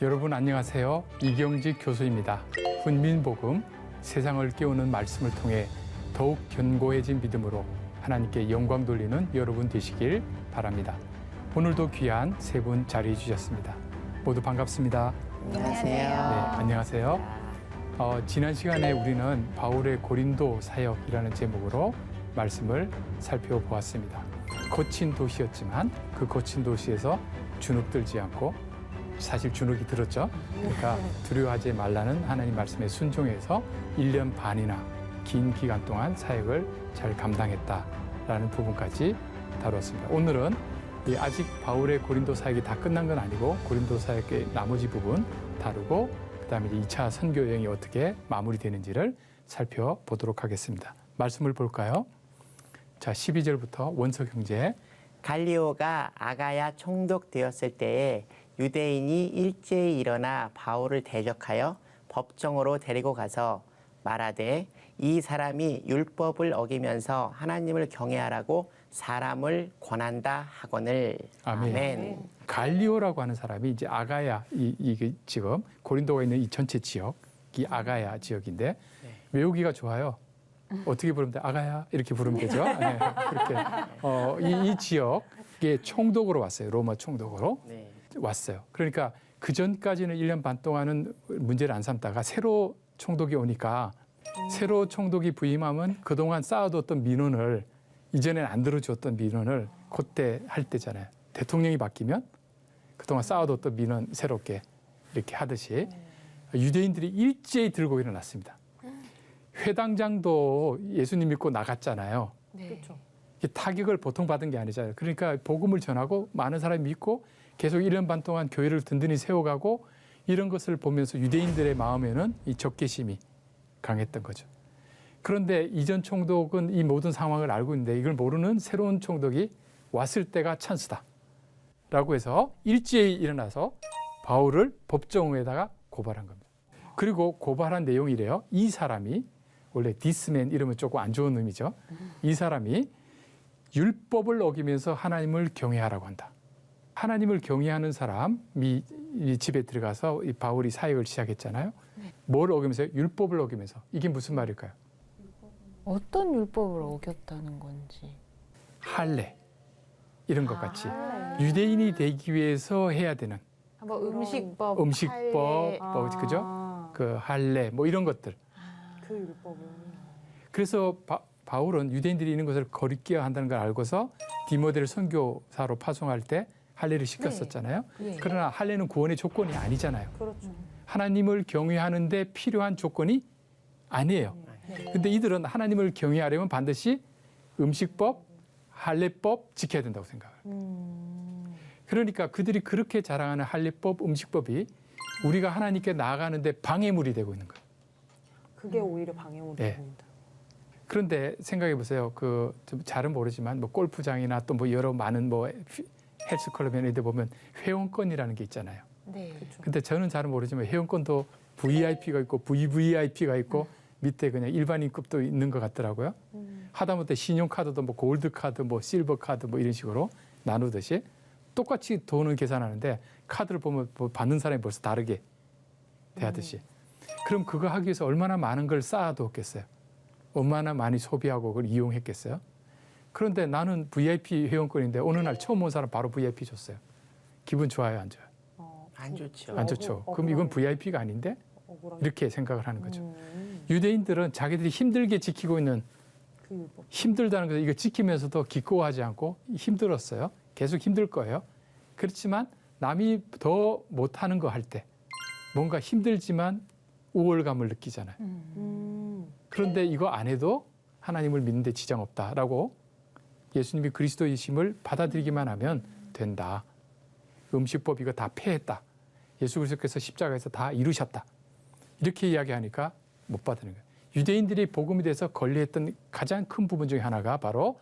여러분 안녕하세요. 이경직 교수입니다. 훈민복음, 세상을 깨우는 말씀을 통해 더욱 견고해진 믿음으로 하나님께 영광 돌리는 여러분 되시길 바랍니다. 오늘도 귀한 세 분 자리해 주셨습니다. 모두 반갑습니다. 안녕하세요. 네, 안녕하세요. 지난 시간에 우리는 바울의 고린도 사역이라는 제목으로 말씀을 살펴보았습니다. 거친 도시였지만 그 거친 도시에서 주눅들지 않고, 사실 주눅이 들었죠. 그러니까 두려워하지 말라는 하나님 말씀에 순종해서 1년 반이나 긴 기간 동안 사역을 잘 감당했다라는 부분까지 다뤘습니다. 오늘은 아직 바울의 고린도 사역이 다 끝난 건 아니고 고린도 사역의 나머지 부분 다루고, 그다음에 2차 선교 여행이 어떻게 마무리되는지를 살펴보도록 하겠습니다. 말씀을 볼까요? 자, 12절부터 원석 형제. 갈리오가 아가야 총독되었을 때에 유대인이 일제히 일어나 바울을 대적하여 법정으로 데리고 가서 말하되 이 사람이 율법을 어기면서 하나님을 경외하라고 사람을 권한다 하거늘. 아멘. 아멘. 갈리오라고 하는 사람이 이제 아가야, 이게 지금 고린도가 있는 이 전체 지역, 이 아가야 지역인데 외우기가 좋아요. 어떻게 부르면 돼? 아가야 이렇게 부르면 되죠. 네, 그렇게 이 지역의 총독으로 왔어요. 로마 총독으로 왔어요. 그러니까 그 전까지는 1년 반 동안은 문제를 안 삼다가 새로 총독이 오니까 새로 총독이 부임하면 그동안 쌓아뒀던 민원을, 이전엔 안 들어줬던 민원을 그때 할 때잖아요. 대통령이 바뀌면 그동안 쌓아뒀던 민원 새롭게 이렇게 하듯이 유대인들이 일제히 들고 일어났습니다. 회당장도 예수님 믿고 나갔잖아요. 그렇죠. 타격을 보통 받은 게 아니잖아요. 그러니까 복음을 전하고 많은 사람이 믿고 계속 1년 반 동안 교회를 든든히 세워가고, 이런 것을 보면서 유대인들의 마음에는 이 적개심이 강했던 거죠. 그런데 이전 총독은 이 모든 상황을 알고 있는데 이걸 모르는 새로운 총독이 왔을 때가 찬스다라고 해서 일제히 일어나서 바울을 법정에다가 고발한 겁니다. 그리고 고발한 내용이래요. 이 사람이, 원래 디스맨 이러면 조금 안 좋은 의미죠. 이 사람이 율법을 어기면서 하나님을 경외하라고 한다. 하나님을 경외하는 사람이 이 집에 들어가서 이 바울이 사역을 시작했잖아요. 뭘 어기면서? 율법을 어기면서. 이게 무슨 말일까요? 어떤 율법을 어겼다는 건지. 할례 이런 것 같이 유대인이 되기 위해서 해야 되는 뭐 음식법, 뭐 그죠? 그 할례 뭐 이런 것들. 그 율법을. 그래서 바울은 유대인들이 있는 것을 거리껴야 한다는 걸 알고서 디모데를 선교사로 파송할 때 할례를 시켰었잖아요. 네. 그러나 할례는 구원의 조건이 아니잖아요. 그렇죠. 하나님을 경외하는데 필요한 조건이 아니에요. 근데 이들은 하나님을 경외하려면 반드시 음식법, 할례법 지켜야 된다고 생각해요. 그러니까 그들이 그렇게 자랑하는 할례법, 음식법이 우리가 하나님께 나아가는데 방해물이 되고 있는 거예요. 그게 오히려 방해물이 됩니다. 그런데 생각해 보세요. 좀 잘은 모르지만 뭐 골프장이나 또 뭐 여러 많은 뭐 헬스클럽 이런 데 보면 회원권이라는 게 있잖아요. 네. 근데 저는 잘은 모르지만 회원권도 VIP가 있고 VVIP가 있고 밑에 그냥 일반인급도 있는 것 같더라고요. 하다못해 신용카드도 뭐 골드카드, 뭐 실버카드 뭐 이런 식으로 나누듯이 똑같이 돈을 계산하는데 카드를 보면 받는 사람이 벌써 다르게 대하듯이. 그럼 그거 하기 위해서 얼마나 많은 걸 쌓아두었겠어요. 얼마나 많이 소비하고 그걸 이용했겠어요. 그런데 나는 VIP 회원권인데 어느 날 처음 온 사람 바로 VIP 줬어요. 기분 좋아요, 안 좋아요? 안 좋죠. 안 좋죠. 그럼 이건 VIP가 아닌데? 이렇게 생각을 하는 거죠. 유대인들은 자기들이 힘들게 지키고 있는, 힘들다는 것을 이거 지키면서도 기꺼워하지 않고 힘들었어요. 계속 힘들 거예요. 그렇지만 남이 더 못하는 거 할 때 뭔가 힘들지만 우월감을 느끼잖아요. 그런데 이거 안 해도 하나님을 믿는데 지장 없다라고 예수님이 그리스도이심을 받아들이기만 하면 된다. 음식법 이거 다 폐했다. 예수 그리스도께서 십자가에서 다 이루셨다. 이렇게 이야기하니까 못 받는 거예요. 유대인들이 복음에 대해서 걸려했던 가장 큰 부분 중에 하나가 바로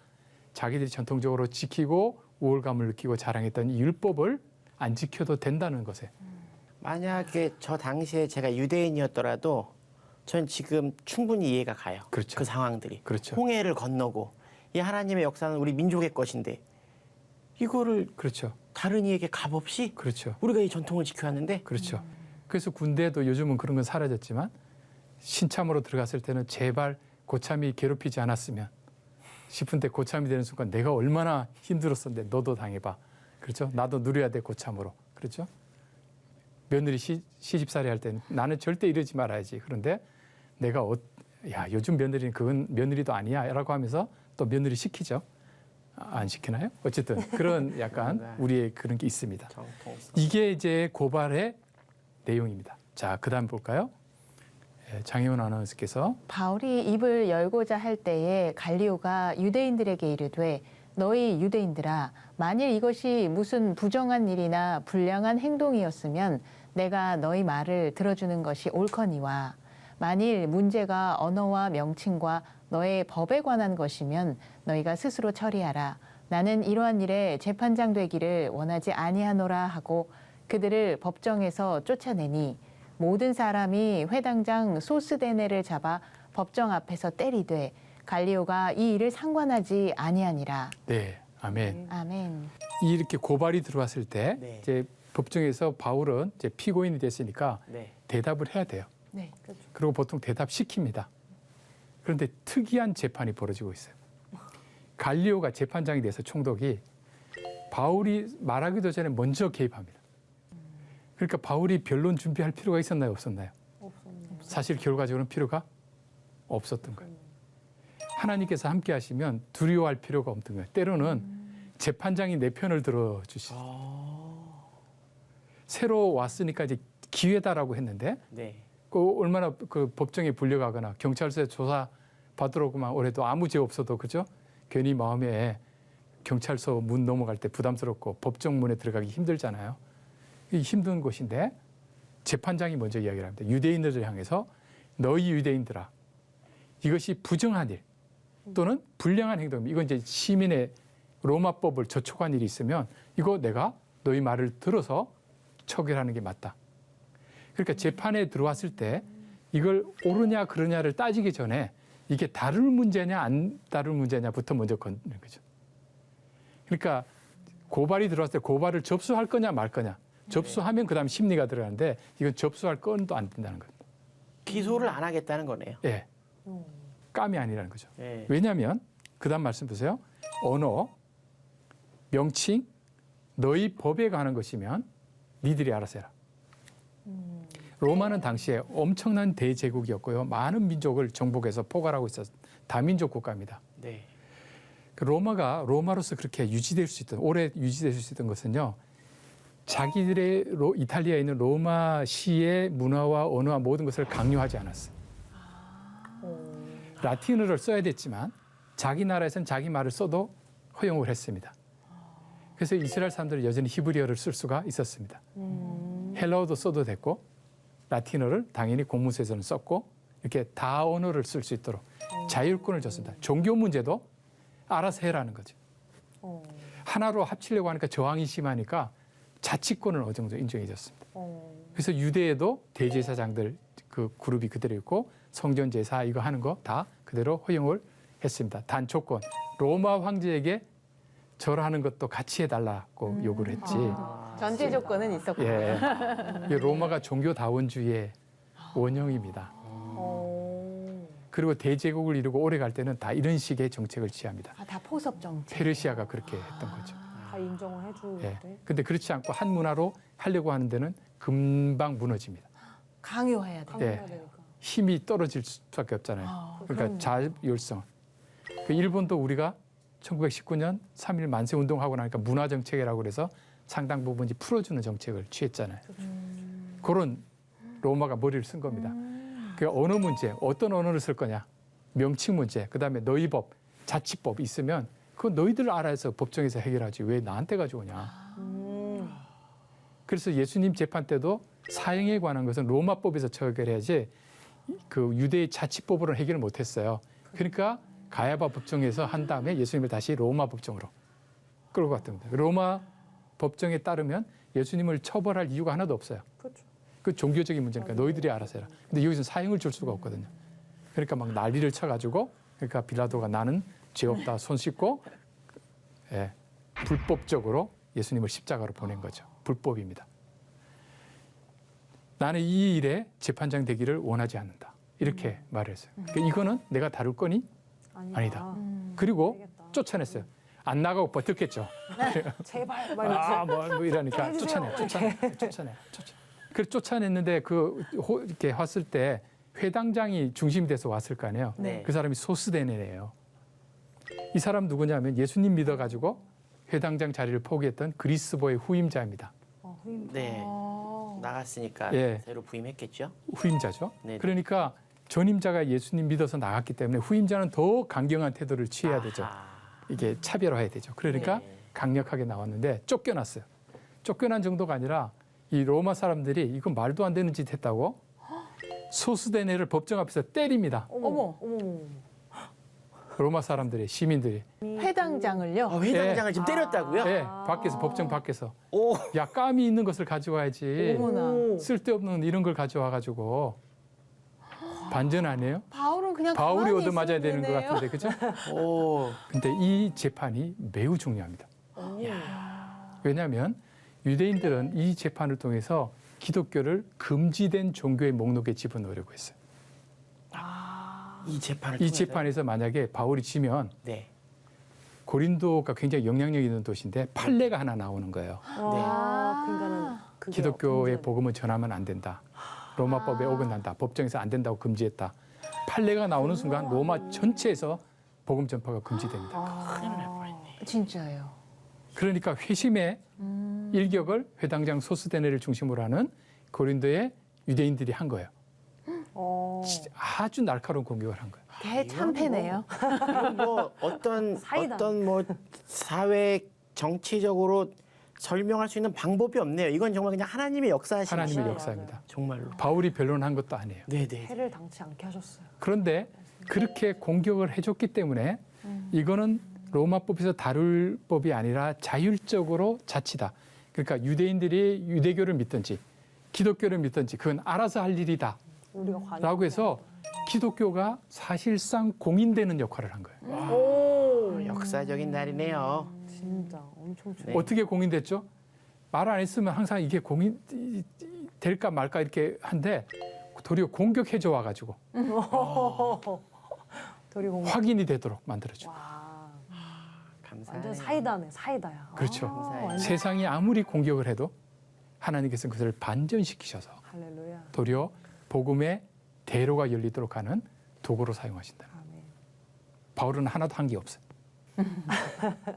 자기들이 전통적으로 지키고 우월감을 느끼고 자랑했던 이 율법을 안 지켜도 된다는 것에. 만약에 저 당시에 제가 유대인이었더라도 전 지금 충분히 이해가 가요. 그렇죠. 그 상황들이. 그렇죠. 홍해를 건너고 이 하나님의 역사는 우리 민족의 것인데 이거를 그렇죠. 다른 이에게 값없이 그렇죠. 우리가 이 전통을 지켜왔는데 그렇죠. 그래서 군대도 요즘은 그런 건 사라졌지만 신참으로 들어갔을 때는 제발 고참이 괴롭히지 않았으면 싶은데 고참이 되는 순간 내가 얼마나 힘들었었는데 너도 당해봐. 그렇죠. 나도 누려야 돼 고참으로. 그렇죠. 며느리 시집살이 할 때는 나는 절대 이러지 말아야지. 그런데 내가 야 요즘 며느리는 그건 며느리도 아니야 라고 하면서 또 며느리 시키죠. 안 시키나요? 어쨌든 그런 약간 우리의 그런 게 있습니다. 정통성. 이게 이제 고발의 내용입니다. 자, 그다음 볼까요? 장혜원 아나운서께서 바울이 입을 열고자 할 때에 갈리오가 유대인들에게 이르되 너희 유대인들아 만일 이것이 무슨 부정한 일이나 불량한 행동이었으면 내가 너희 말을 들어주는 것이 옳거니와 만일 문제가 언어와 명칭과 너의 법에 관한 것이면 너희가 스스로 처리하라. 나는 이러한 일에 재판장 되기를 원하지 아니하노라 하고 그들을 법정에서 쫓아내니 모든 사람이 회당장 소스데네를 잡아 법정 앞에서 때리되 갈리오가 이 일을 상관하지 아니하니라. 네, 아멘. 아멘. 이렇게 고발이 들어왔을 때 네. 이제 법정에서 바울은 이제 피고인이 됐으니까 네. 대답을 해야 돼요. 네. 그리고 보통 대답시킵니다. 그런데 특이한 재판이 벌어지고 있어요. 갈리오가 재판장이 돼서 총독이 바울이 말하기도 전에 먼저 개입합니다. 그러니까 바울이 변론 준비할 필요가 있었나요? 없었나요? 없었네요. 사실 결과적으로는 필요가 없었던 거예요. 하나님께서 함께 하시면 두려워할 필요가 없던 거예요. 때로는 재판장이 내 편을 들어주시죠. 새로 왔으니까 이제 기회다라고 했는데 네. 얼마나 그 법정에 불려가거나 경찰서에 조사 받으러 오고만 오래도 아무 죄 없어도 그죠? 괜히 마음에 경찰서 문 넘어갈 때 부담스럽고 법정 문에 들어가기 힘들잖아요. 이 힘든 곳인데 재판장이 먼저 이야기를 합니다. 유대인들을 향해서 너희 유대인들아 이것이 부정한 일 또는 불량한 행동 이건 이제 시민의 로마법을 저촉한 일이 있으면 이거 내가 너희 말을 들어서 처결하는 게 맞다. 그러니까 재판에 들어왔을 때 이걸 옳으냐 그러냐를 따지기 전에 이게 다룰 문제냐 안 다룰 문제냐부터 먼저 걷는 거죠. 그러니까 고발이 들어왔을 때 고발을 접수할 거냐 말 거냐. 접수하면 그다음 심리가 들어가는데 이건 접수할 건도 안 된다는 겁니다. 기소를 안 하겠다는 거네요. 예. 깜이 아니라는 거죠. 네. 왜냐하면 그다음 말씀 보세요. 언어, 명칭, 너희 법에 관한 것이면 니들이 알아서 해라. 로마는 당시에 엄청난 대제국이었고요. 많은 민족을 정복해서 포괄하고 있었 다민족 국가입니다. 네. 그 로마가 로마로서 그렇게 유지될 수 있던 오래 유지될 수 있던 것은요. 자기들의 이탈리아에 있는 로마시의 문화와 언어와 모든 것을 강요하지 않았어요. 라틴어를 써야 됐지만 자기 나라에서는 자기 말을 써도 허용을 했습니다. 그래서 이스라엘 사람들은 여전히 히브리어를 쓸 수가 있었습니다. 헬라어도 써도 됐고 라틴어를 당연히 공문서에서는 썼고 이렇게 다 언어를 쓸 수 있도록 자율권을 줬습니다. 종교 문제도 알아서 해라는 거죠. 하나로 합치려고 하니까 저항이 심하니까 자치권을 어느 정도 인정해 줬습니다. 그래서 유대에도 대제사장들 그 그룹이 그대로 있고 성전 제사 이거 하는 거 다 그대로 허용을 했습니다. 단 조건 로마 황제에게 절하는 것도 같이 해달라고 요구를 했지. 전제 조건은 있었고. 예, 이게 로마가 종교다원주의의 원형입니다. 그리고 대제국을 이루고 오래 갈 때는 다 이런 식의 정책을 취합니다. 아, 다 포섭 정책. 페르시아가 그렇게 했던 거죠. 다 인정을 해주고 예. 근데 그렇지 않고 한 문화로 하려고 하는 데는 금방 무너집니다. 강요해야 돼. 강요해야 예. 되니까. 힘이 떨어질 수밖에 없잖아요. 그러니까 자율성. 그 일본도 우리가 1919년 3.1 만세 운동하고 나니까 문화 정책이라고 그래서 상당 부분 이제 풀어주는 정책을 취했잖아요. 그런 로마가 머리를 쓴 겁니다. 그 언어 문제, 어떤 언어를 쓸 거냐, 명칭 문제, 그다음에 너희 법, 자치법 있으면 그건 너희들 알아서 법정에서 해결하지 왜 나한테 가져오냐. 그래서 예수님 재판 때도 사형에 관한 것은 로마법에서 처결해야지 그 유대의 자치법으로는 해결을 못했어요. 그러니까 가야바 법정에서 한 다음에 예수님을 다시 로마 법정으로 끌고 갔던 겁니다. 로마 법정에 따르면 예수님을 처벌할 이유가 하나도 없어요. 그렇죠. 그 종교적인 문제니까 너희들이 알아서 해라. 근데 여기서 사형을 줄 수가 없거든요. 그러니까 막 난리를 쳐가지고 그러니까 빌라도가 나는 죄 없다 손 씻고 예, 불법적으로 예수님을 십자가로 보낸 거죠. 불법입니다. 나는 이 일에 재판장 되기를 원하지 않는다. 이렇게 말을 했어요. 그러니까 이거는 내가 다룰 거니? 아니다. 그리고 되겠다. 쫓아냈어요. 안 나가고 버텼겠죠. 제발 막 뭐 이러니까 해주세요. 쫓아내. 그래서 쫓아냈는데 이렇게 왔을 때 회당장이 중심이 돼서 왔을 거 아니에요. 네. 그 사람이 소스데네예요. 이 사람 누구냐면 예수님 믿어가지고 회당장 자리를 포기했던 그리스도의 후임자입니다. 네. 나갔으니까 예. 새로 부임했겠죠. 후임자죠. 네네. 그러니까 전임자가 예수님 믿어서 나갔기 때문에 후임자는 더 강경한 태도를 취해야 되죠. 아하. 이게 차별화해야 되죠. 그러니까 네. 강력하게 나왔는데 쫓겨났어요. 쫓겨난 정도가 아니라 이 로마 사람들이 이거 말도 안 되는 짓 했다고 소스데네를 법정 앞에서 때립니다. 어머. 로마 사람들이 시민들이 회당장을요. 회당장을 지금 때렸다고요? 예, 밖에서 법정 밖에서 오. 야 감이 있는 것을 가져와야지 어머나. 쓸데없는 이런 걸 가져와 가지고 반전 아니에요? 바울은 그냥 바울이 가만히 얻어맞아야 있으면 되는 것 되네요. 같은데 그죠? 오. 근데 이 재판이 매우 중요합니다. 왜냐하면 유대인들은 이 재판을 통해서 기독교를 금지된 종교의 목록에 집어넣으려고 했어요. 이 재판을 이 통해서요? 재판에서 만약에 바울이 지면 네. 고린도가 굉장히 영향력 있는 도시인데 판례가 하나 나오는 거예요. 그러니까는 그게 기독교의 문제네. 복음은 전하면 안 된다. 로마법에 어긋난다. 법정에서 안 된다고 금지했다. 판례가 나오는 순간 로마 전체에서 복음 전파가 금지됩니다. 진짜예요. 그러니까 회심의 일격을 회당장 소스데네를 중심으로 하는 고린도의 유대인들이 한 거예요. 아주 날카로운 공격을 한 거예요. 대참패네요. 이건 뭐 사이다. 어떤 뭐 사회 정치적으로 설명할 수 있는 방법이 없네요. 이건 정말 그냥 하나님의 역사하시는 하나님의 맞아요, 역사입니다. 정말로. 바울이 변론한 것도 아니에요. 네네. 해를 당치 않게 하셨어요. 그런데 그렇게 공격을 해줬기 때문에 이거는 로마법에서 다룰 법이 아니라 자율적으로 자치다. 그러니까 유대인들이 유대교를 믿든지 기독교를 믿든지 그건 알아서 할 일이다. 우리가 관여. 라고 해서 기독교가 사실상 공인되는 역할을 한 거예요. 오. 역사적인 날이네요. 진짜 엄청 네. 어떻게 공인됐죠? 말 안 했으면 항상 이게 공인 될까 말까 이렇게 한데 도리어 공격해줘 와가지고 도리 공부. 확인이 되도록 만들어줘. 와. 감사하네요. 완전 사이다네, 사이다야. 그렇죠. 감사해요. 세상이 아무리 공격을 해도 하나님께서는 그것을 반전시키셔서 할렐루야. 도리어 복음의 대로가 열리도록 하는 도구로 사용하신다. 아멘. 바울은 하나도 한 게 없어요.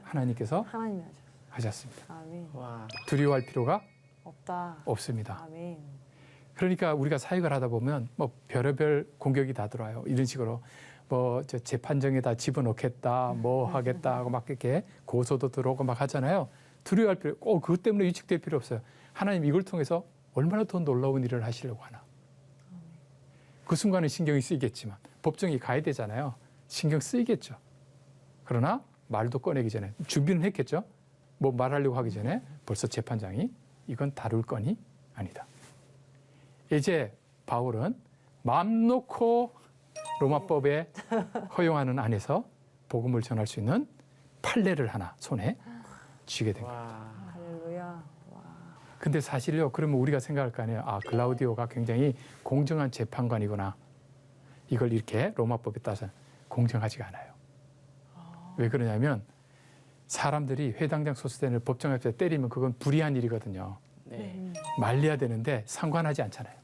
하나님께서 하나님이 하셨습니다. 아멘. 와. 두려워할 필요가 없다. 없습니다. 아멘. 그러니까 우리가 사역을 하다 보면 뭐 별의별 공격이 다 들어와요. 이런 식으로 뭐 저 재판정에다 집어넣겠다, 뭐 하겠다 하고 막 이렇게 고소도 들어오고 막 하잖아요. 두려워할 필요, 꼭 그것 때문에 위축될 필요 없어요. 하나님 이걸 통해서 얼마나 더 놀라운 일을 하시려고 하나. 그 순간은 신경이 쓰이겠지만 법정에 가야 되잖아요. 신경 쓰이겠죠. 그러나 말도 꺼내기 전에 준비는 했겠죠. 뭐 말하려고 하기 전에 벌써 재판장이 이건 다룰 건이 아니다. 이제 바울은 마음 놓고 로마법에 허용하는 안에서 복음을 전할 수 있는 판례를 하나 손에 쥐게 된 거예요. 와. 할렐루야. 근데 사실요, 그러면 우리가 생각할 거 아니에요. 아, 글라우디오가 굉장히 공정한 재판관이구나. 이걸 이렇게 로마법에 따라서 공정하지가 않아요. 왜 그러냐면 사람들이 회당장 소스덴을 법정 앞에서 때리면 그건 불의한 일이거든요. 네. 말려야 되는데 상관하지 않잖아요.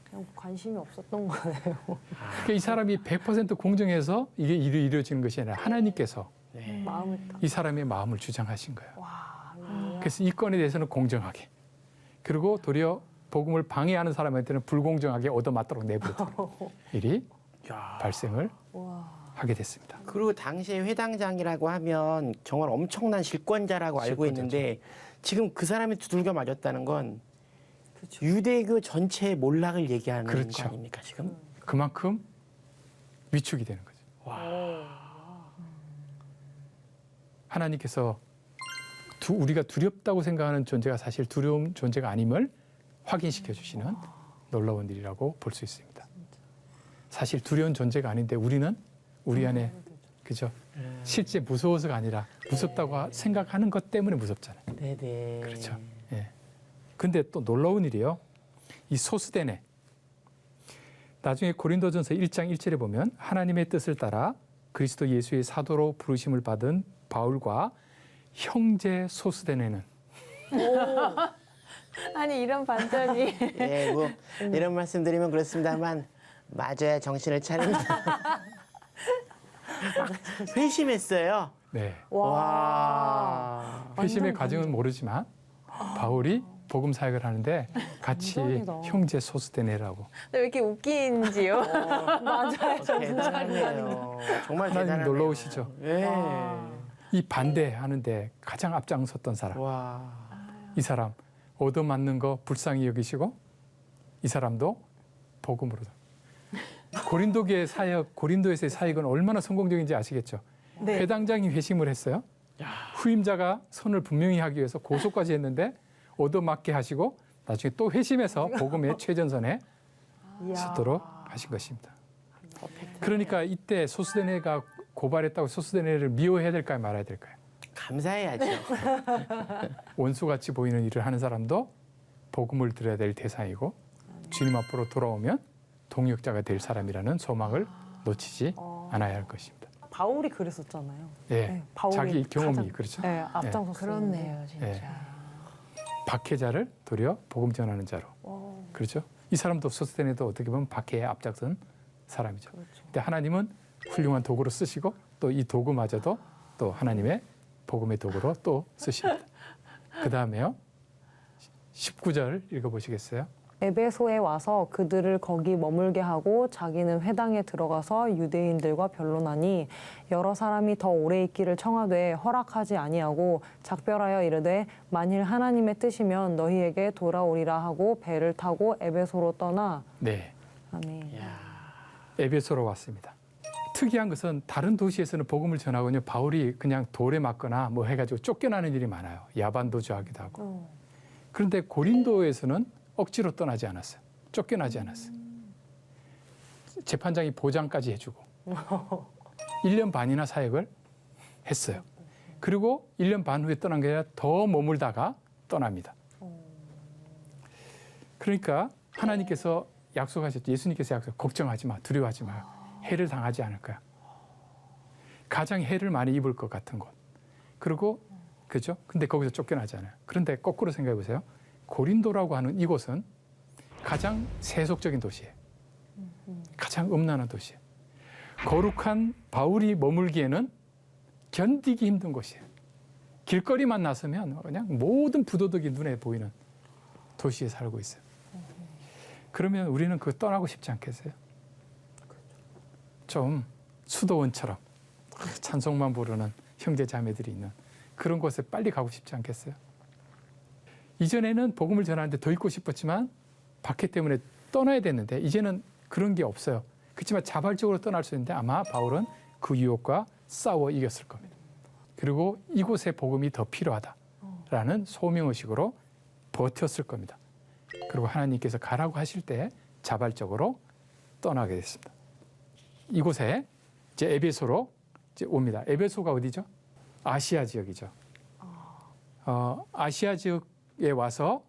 그냥 관심이 없었던 거네요. 그러니까 이 사람이 100% 공정해서 이게 이루어지는 것이 아니라 하나님께서 네. 마음을 딱. 이 사람의 마음을 주장하신 거예요. 와. 할렐루야. 그래서 이 건에 대해서는 공정하게, 그리고 도리어 복음을 방해하는 사람한테는 불공정하게 얻어맞도록 내버려두는 일이 야. 발생을 와. 하게 됐습니다. 그리고 당시에 회당장이라고 하면 정말 엄청난 실권자라고 알고 실권자죠. 있는데 지금 그 사람이 두들겨 맞았다는 건 그렇죠. 유대교 전체의 몰락을 얘기하는 그렇죠. 거 아닙니까 지금? 그만큼 위축이 되는 거죠. 하나님께서 우리가 두렵다고 생각하는 존재가 사실 두려운 존재가 아님을 확인시켜 주시는 놀라운 일이라고 볼 수 있습니다. 사실 두려운 존재가 아닌데 우리는 우리 안에 그죠? 실제 무서워서가 아니라 무섭다고 생각하는 것 때문에 무섭잖아요. 네네. 그렇죠. 예. 근데 또 놀라운 일이요. 이 소스데네. 나중에 고린도전서 1장 1절에 보면 하나님의 뜻을 따라 그리스도 예수의 사도로 부르심을 받은 바울과 형제 소스데네는 아니 이런 반전이 예, 뭐 이런 말씀드리면 그렇습니다만 맞아야 정신을 차립니다. 회심했어요. 네. 와. 회심의 과정은 모르지만 바울이 복음 사역을 하는데 같이 완전이다. 형제 소스데네라고 왜 이렇게 웃긴지요? 맞아요. 대단하네요. 정말 하나님 대단하네요. 놀라우시죠. 예. 이 반대하는데 가장 앞장섰던 사람. 와. 이 사람 얻어맞는 거 불쌍히 여기시고 이 사람도 복음으로. 고린도교의 사역, 고린도에서의 사역은 얼마나 성공적인지 아시겠죠? 네. 회당장이 회심을 했어요. 후임자가 선을 분명히 하기 위해서 고소까지 했는데 얻어맞게 하시고 나중에 또 회심해서 복음의 최전선에 서도록 하신 것입니다. 그러니까 이때 소스데네가 고발했다고 소스데네를 미워해야 될까요? 말아야 될까요? 감사해야죠. 원수같이 보이는 일을 하는 사람도 복음을 들어야 될 대상이고 주님 앞으로 돌아오면 동역자가 될 사람이라는 소망을 놓치지 않아야 할 것입니다. 바울이 그랬었잖아요. 예, 네, 바울이 자기 경험이 가장- 그렇죠. 네, 앞장섰어요. 그렇네요, 진짜. 예. 박해자를 도리어 복음 전하는 자로. 그렇죠. 이 사람도 소스데네도 어떻게 보면 박해에 앞장선 사람이죠. 그렇죠. 근데 하나님은 훌륭한 도구로 쓰시고 또 이 도구마저도 또 하나님의 복음의 도구로 또 쓰십니다. 그 다음에요. 19절 읽어보시겠어요? 에베소에 와서 그들을 거기 머물게 하고 자기는 회당에 들어가서 유대인들과 변론하니 여러 사람이 더 오래 있기를 청하되 허락하지 아니하고 작별하여 이르되 만일 하나님의 뜻이면 너희에게 돌아오리라 하고 배를 타고 에베소로 떠나 네. 아멘. 에베소로 왔습니다. 특이한 것은 다른 도시에서는 복음을 전하거든요. 바울이 그냥 돌에 맞거나 뭐 해가지고 쫓겨나는 일이 많아요. 야반도주하기도 하고. 그런데 고린도에서는 억지로 떠나지 않았어요. 쫓겨나지 않았어요. 재판장이 보장까지 해주고 1년 반이나 사역을 했어요. 그리고 1년 반 후에 떠난 게 아니라 더 머물다가 떠납니다. 그러니까 하나님께서 약속하셨죠. 예수님께서 걱정하지 마, 두려워하지 마요. 해를 당하지 않을 거야. 가장 해를 많이 입을 것 같은 곳. 그리고 그죠? 근데 거기서 쫓겨나지 않아요. 그런데 거꾸로 생각해 보세요. 고린도라고 하는 이곳은 가장 세속적인 도시예요. 가장 음란한 도시예요. 거룩한 바울이 머물기에는 견디기 힘든 곳이에요. 길거리만 나서면 그냥 모든 부도덕이 눈에 보이는 도시에 살고 있어요. 그러면 우리는 그거 떠나고 싶지 않겠어요? 좀 수도원처럼 찬송만 부르는 형제 자매들이 있는 그런 곳에 빨리 가고 싶지 않겠어요? 이전에는 복음을 전하는데 더 있고 싶었지만 박해 때문에 떠나야 됐는데 이제는 그런 게 없어요. 그렇지만 자발적으로 떠날 수 있는데 아마 바울은 그 유혹과 싸워 이겼을 겁니다. 그리고 이곳에 복음이 더 필요하다라는 소명의식으로 버텼을 겁니다. 그리고 하나님께서 가라고 하실 때 자발적으로 떠나게 됐습니다. 이곳에 이제 에베소로 이제 옵니다. 에베소가 어디죠? 아시아 지역이죠. 아시아 지역에 와서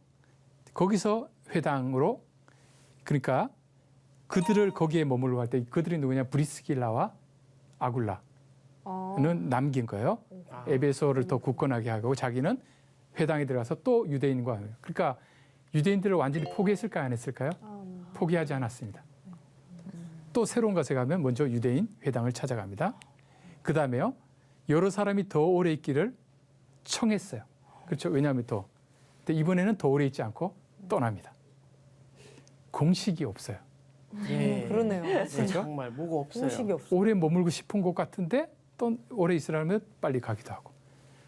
거기서 회당으로 그러니까 그들을 거기에 머물러 갈 때 그들이 누구냐? 브리스길라와 아굴라는 남긴 거예요. 에베소를 더 굳건하게 하고 자기는 회당에 들어가서 또 유대인과 그러니까 유대인들을 완전히 포기했을까요? 안 했을까요? 포기하지 않았습니다. 또 새로운 곳에 가면 먼저 유대인 회당을 찾아갑니다. 그 다음에요. 여러 사람이 더 오래 있기를 청했어요. 그렇죠. 왜냐하면 근데 이번에는 더 오래 있지 않고 떠납니다. 공식이 없어요. 예. 그러네요. 그렇죠? 정말 뭐가 없어요. 공식이 없어요. 오래 머물고 싶은 곳 같은데 또 오래 있으려면 빨리 가기도 하고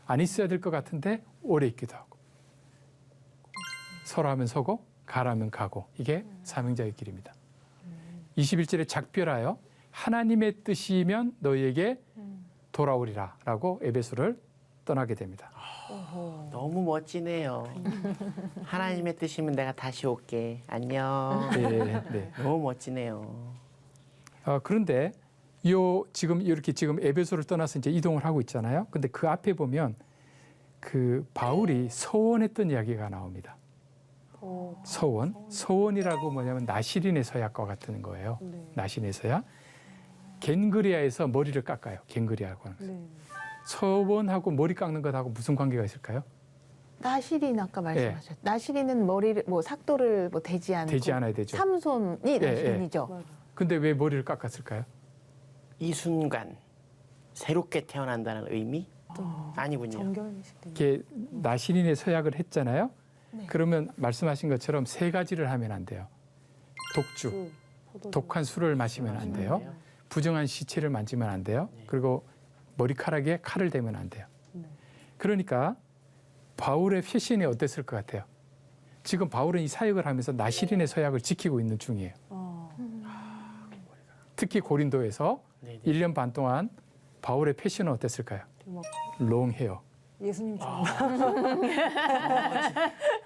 안 있어야 될 것 같은데 오래 있기도 하고 서라면 서고 가라면 가고 이게 사명자의 길입니다. 21절에 작별하여 하나님의 뜻이면 너희에게 돌아오리라 라고 에베소를 떠나게 됩니다. 너무 멋지네요. 하나님의 뜻이면 내가 다시 올게. 안녕. 네, 네. 너무 멋지네요. 그런데 요 지금 이렇게 지금 에베소를 떠나서 이제 이동을 하고 있잖아요. 근데 그 앞에 보면 그 바울이 서원했던 이야기가 나옵니다. 서원이라고 뭐냐면 나시린의 서약과 같은 거예요. 네. 나시린의 서약. 겐그리아에서 머리를 깎아요. 겐그리아라고 하는 거예요. 네. 서원하고 머리 깎는 것하고 무슨 관계가 있을까요? 나시린 아까 말씀하셨죠. 나시린은 머리를 뭐 삭도를 뭐 대지 않고 되지 않아야 되죠. 삼손이 나시린이죠. 맞아. 근데 왜 머리를 깎았을까요? 이 순간 새롭게 태어난다는 의미? 아니군요. 정결식 이렇게 나시린의 서약을 했잖아요. 네. 그러면 말씀하신 것처럼 세 가지를 하면 안 돼요. 독주, 독한 술을 마시면 안 돼요. 부정한 시체를 만지면 안 돼요. 그리고 머리카락에 칼을 대면 안 돼요. 네. 그러니까 바울의 패션이 어땠을 것 같아요? 지금 바울은 이 사역을 하면서 나시린의 서약을 지키고 있는 중이에요. 특히 고린도에서 네네. 1년 반 동안 바울의 패션은 어땠을까요? 막 롱 헤어. 예수님처럼.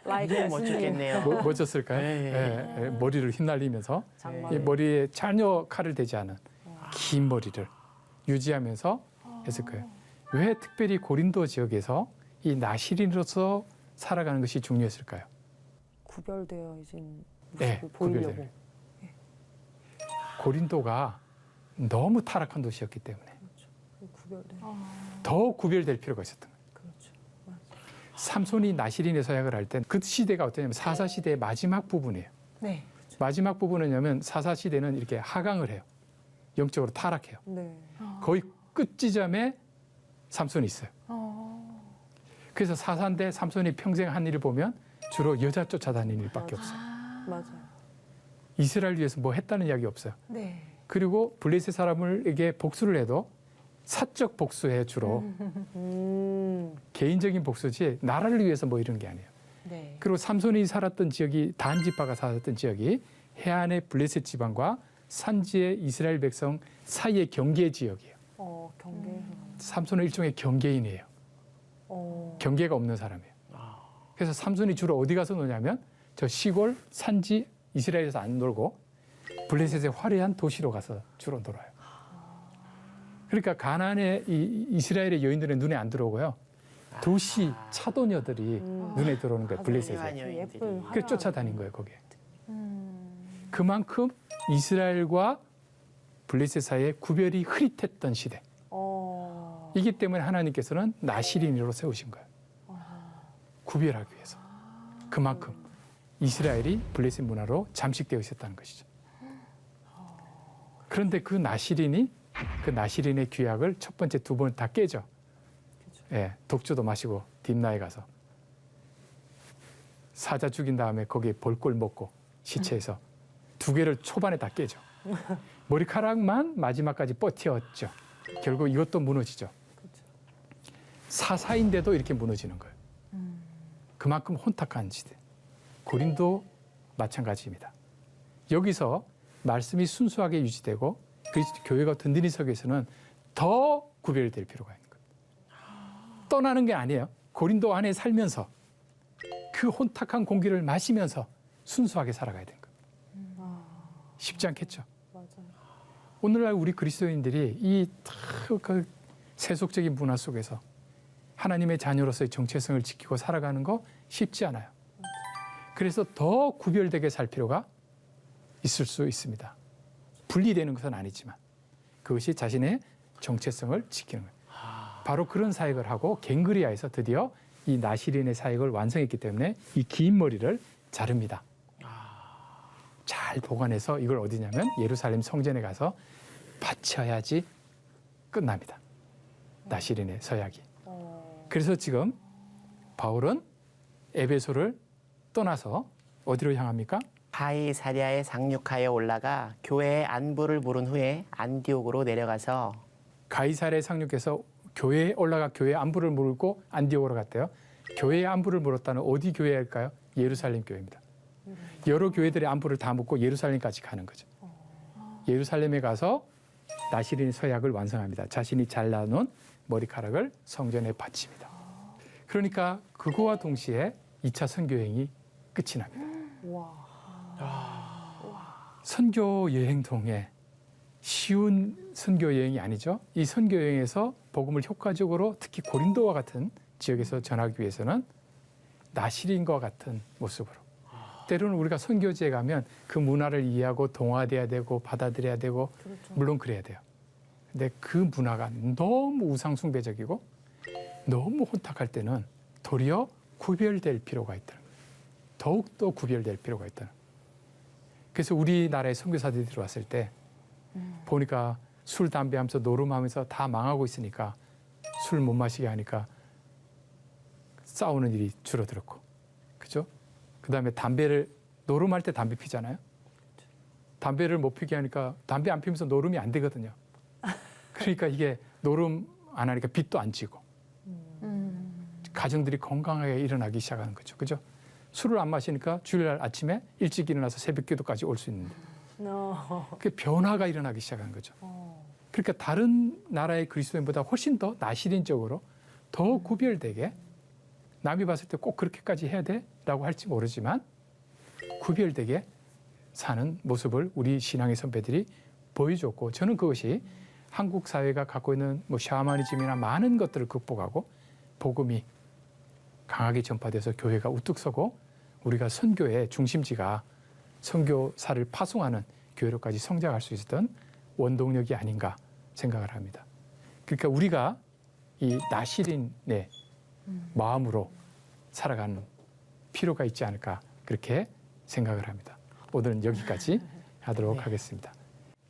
라이크 너무 예수님. 멋졌겠네요. 멋졌을까요? 네. 예, 머리를 휘날리면서 장막. 이 머리에 전혀 칼을 대지 않은 긴 머리를 유지하면서 했을 거예요. 왜 특별히 고린도 지역에서 이 나시린으로서 살아가는 것이 중요했을까요? 구별되어진 네, 모습을 보이려고. 구별돼요. 고린도가 너무 타락한 도시였기 때문에 구별돼. 더 구별될 필요가 있었던 거예요. 그렇죠. 삼손이 나시린의 서약을 할 때 그 시대가 어떠냐면 사사 시대의 마지막 부분이에요. 네. 마지막 부분은 뭐냐면 사사 시대는 이렇게 하강을 해요. 영적으로 타락해요. 네. 거의 끝 지점에 삼손이 있어요. 그래서 사사인데 삼손이 평생 한 일을 보면 주로 여자 쫓아다니는 일밖에 없어요. 맞아요. 이스라엘 위해서 뭐 했다는 이야기 없어요. 네. 그리고 블레셋 사람에게 복수를 해도 사적 복수해 주로 개인적인 복수지 나라를 위해서 뭐 이런 게 아니에요. 네. 그리고 삼손이 살았던 지역이 단 지파가 살았던 지역이 해안의 블레셋 지방과 산지의 이스라엘 백성 사이의 경계 지역이에요. 경계. 삼손은 일종의 경계인이에요. 경계가 없는 사람이에요. 그래서 삼손이 주로 어디 가서 노냐면 저 시골 산지 이스라엘에서 안 놀고 블레셋의 화려한 도시로 가서 주로 놀아요. 그러니까 가나안의 이 이스라엘의 여인들의 눈에 안 들어오고요. 도시 차도녀들이 눈에 들어오는 거예요. 블레셋에. 예쁜 그래서 쫓아다닌 거예요. 거기에. 그만큼 이스라엘과 블레셋 사이에 구별이 흐릿했던 시대. 이기 때문에 하나님께서는 나시린으로 세우신 거예요. 구별하기 위해서. 그만큼 이스라엘이 블레셋 문화로 잠식되어 있었다는 것이죠. 그런데 그 나시린의 규약을 첫 번째, 두 번 다 깨죠. 예, 독주도 마시고 딥나에 가서 사자 죽인 다음에 거기에 볼꼴 먹고 시체에서 두 개를 초반에 다 깨죠. 머리카락만 마지막까지 버티었죠. 결국 이것도 무너지죠. 사사인데도 이렇게 무너지는 거예요. 그만큼 혼탁한 시대. 고린도 마찬가지입니다. 여기서 말씀이 순수하게 유지되고 그리스도 교회가 든든히 서기 위해서는 더 구별될 필요가 있는 거예요. 떠나는 게 아니에요. 고린도 안에 살면서 그 혼탁한 공기를 마시면서 순수하게 살아가야 되는 거예요. 쉽지 않겠죠. 맞아요. 오늘날 우리 그리스도인들이 이 그 세속적인 문화 속에서 하나님의 자녀로서의 정체성을 지키고 살아가는 거 쉽지 않아요. 그래서 더 구별되게 살 필요가 있을 수 있습니다. 분리되는 것은 아니지만 그것이 자신의 정체성을 지키는 거예요. 바로 그런 사역을 하고 갱그리아에서 드디어 이 나시린의 사역을 완성했기 때문에 이 긴 머리를 자릅니다. 잘 보관해서 이걸 어디냐면 예루살렘 성전에 가서 바쳐야지 끝납니다. 나시린의 서약이. 그래서 지금 바울은 에베소를 떠나서 어디로 향합니까? 가이사랴에 상륙하여 올라가 교회의 안부를 물은 후에 안디옥으로 내려가서 가이사랴에 상륙해서 교회에 올라가 교회의 안부를 물고 안디옥으로 갔대요. 교회의 안부를 물었다는 어디 교회일까요? 예루살렘 교회입니다. 여러 교회들의 안부를 다 묻고 예루살렘까지 가는 거죠. 예루살렘에 가서 나시린 서약을 완성합니다. 자신이 잘라놓은 머리카락을 성전에 바칩니다. 그러니까 그거와 동시에 2차 선교여행이 끝이 납니다. 와. 선교 여행 통에 쉬운 선교 여행이 아니죠. 이 선교 여행에서 복음을 효과적으로 특히 고린도와 같은 지역에서 전하기 위해서는 나시린과 같은 모습으로. 때로는 우리가 선교지에 가면 그 문화를 이해하고 동화돼야 되고 받아들여야 되고 물론 그래야 돼요. 근데 그 문화가 너무 우상숭배적이고 너무 혼탁할 때는 도리어 구별될 필요가 있다는 거예요. 더욱더 구별될 필요가 있다는 거예요. 그래서 우리나라에 선교사들이 들어왔을 때 보니까 술, 담배 하면서 노름하면서 다 망하고 있으니까 술 못 마시게 하니까 싸우는 일이 줄어들었고, 그죠? 그 다음에 담배를, 노름할 때 담배 피잖아요? 담배를 못 피게 하니까 담배 안 피면서 노름이 안 되거든요. 그러니까 이게 노름 안 하니까 빚도 안 지고, 가정들이 건강하게 일어나기 시작하는 거죠. 그죠? 술을 안 마시니까 주일날 아침에 일찍 일어나서 새벽 기도까지 올 수 있는데. 그 변화가 일어나기 시작한 거죠. 그러니까 다른 나라의 그리스도인보다 훨씬 더 나시린적으로 더 구별되게 남이 봤을 때 꼭 그렇게까지 해야 돼? 라고 할지 모르지만 구별되게 사는 모습을 우리 신앙의 선배들이 보여줬고 저는 그것이 한국 사회가 갖고 있는 뭐 샤머니즘이나 많은 것들을 극복하고 복음이 강하게 전파돼서 교회가 우뚝 서고 우리가 선교의 중심지가 선교사를 파송하는 교회로까지 성장할 수 있었던 원동력이 아닌가 생각을 합니다. 그러니까 우리가 이 나시린의 마음으로 살아가는 필요가 있지 않을까 그렇게 생각을 합니다. 오늘은 여기까지 하도록 하겠습니다.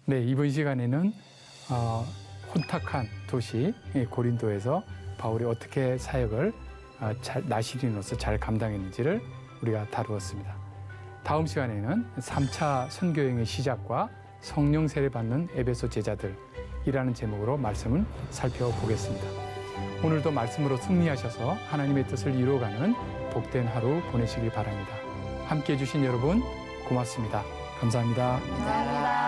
네, 이번 시간에는 혼탁한 도시 고린도에서 바울이 어떻게 사역을 나시린으로서 잘 감당했는지를 우리가 다루었습니다. 다음 시간에는 3차 선교여행의 시작과 성령 세례받는 에베소 제자들이라는 제목으로 말씀을 살펴보겠습니다. 오늘도 말씀으로 승리하셔서 하나님의 뜻을 이루어가는 복된 하루 보내시길 바랍니다. 함께해 주신 여러분 고맙습니다. 감사합니다. 감사합니다.